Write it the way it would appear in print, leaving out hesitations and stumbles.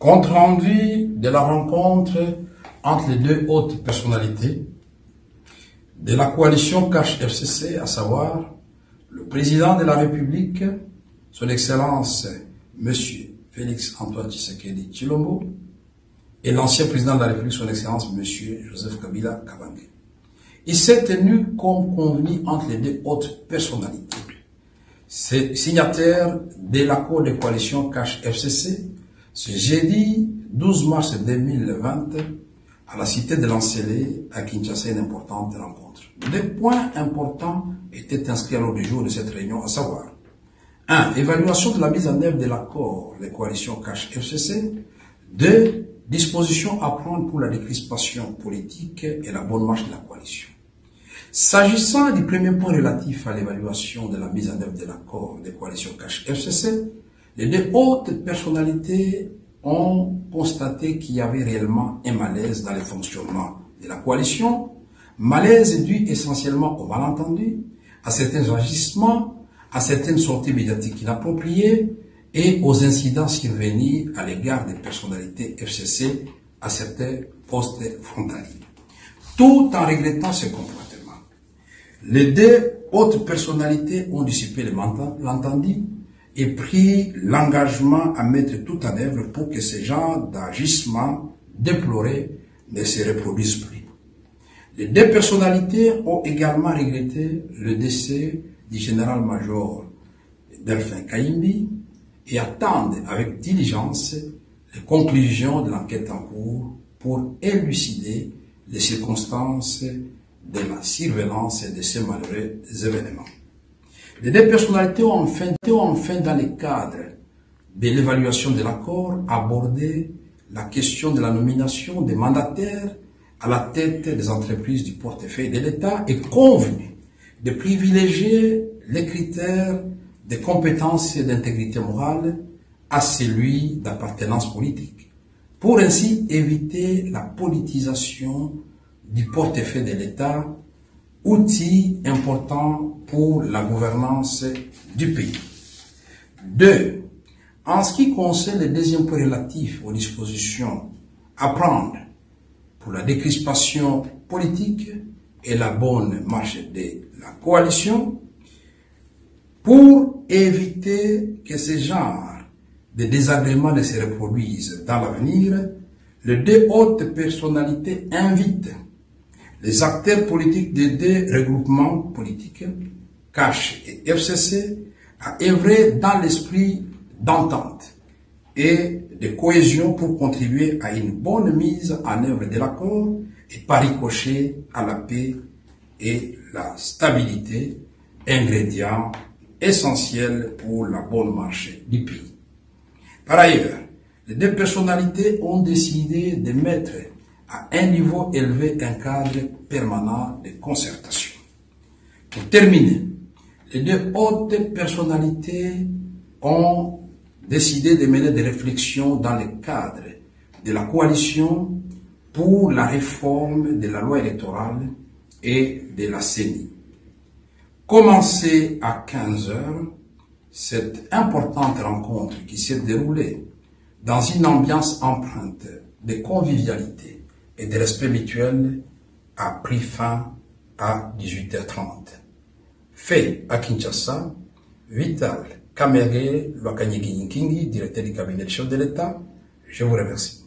Compte rendu de la rencontre entre les deux hautes personnalités de la coalition Cash-FCC, à savoir le président de la République, son Excellence M. Félix Antoine Tshisekedi Tshilombo, et l'ancien président de la République, son Excellence M. Joseph Kabila Kabange. Il s'est tenu comme convenu entre les deux hautes personnalités. C'est signataire de l'accord de coalition Cash-FCC ce jeudi 12 mars 2020 à la cité de l'Ancélé à Kinshasa, une importante rencontre. Deux points importants étaient inscrits à l'ordre du jour de cette réunion, à savoir 1. Évaluation de la mise en œuvre de l'accord de coalition Cash-FCC. 2. Dispositions à prendre pour la décrispation politique et la bonne marche de la coalition. S'agissant du premier point relatif à l'évaluation de la mise en œuvre de l'accord de coalition Cash-FCC, les deux hautes personnalités ont constaté qu'il y avait réellement un malaise dans le fonctionnement de la coalition, malaise dû essentiellement au malentendu, à certains agissements, à certaines sorties médiatiques inappropriées et aux incidents survenus à l'égard des personnalités FCC à certains postes frontaliers. Tout en regrettant ce comportement, les deux hautes personnalités ont dissipé l'entendu et pris l'engagement à mettre tout en œuvre pour que ce genre d'agissements déplorés ne se reproduisent plus. Les deux personnalités ont également regretté le décès du général-major Delphin Kayimbi et attendent avec diligence les conclusions de l'enquête en cours pour élucider les circonstances de la survenance de ces malheureux événements. Les deux personnalités ont enfin, dans le cadre de l'évaluation de l'accord, abordé la question de la nomination des mandataires à la tête des entreprises du portefeuille de l'État et convenu de privilégier les critères de compétence et d'intégrité morale à celui d'appartenance politique, pour ainsi éviter la politisation du portefeuille de l'État, outil important pour la gouvernance du pays. 2. En ce qui concerne le deuxième point relatif aux dispositions à prendre pour la décrispation politique et la bonne marche de la coalition, pour éviter que ce genre de désagréments ne se reproduisent dans l'avenir, les deux hautes personnalités invitent les acteurs politiques des deux regroupements politiques, Cash et FCC, à œuvrer dans l'esprit d'entente et de cohésion pour contribuer à une bonne mise en œuvre de l'accord et par ricochet à la paix et la stabilité, ingrédients essentiels pour la bonne marche du pays. Par ailleurs, les deux personnalités ont décidé de mettre à un niveau élevé un cadre permanent de concertation. Pour terminer, les deux hautes personnalités ont décidé de mener des réflexions dans le cadre de la coalition pour la réforme de la loi électorale et de la CENI. Commencée à 15 h, cette importante rencontre qui s'est déroulée dans une ambiance empreinte de convivialité et de respect mutuel a pris fin à 18h30. Fait à Kinshasa, Vital Kamerhe Lwakanyigi Nkingi, directeur du cabinet du chef de l'État, je vous remercie.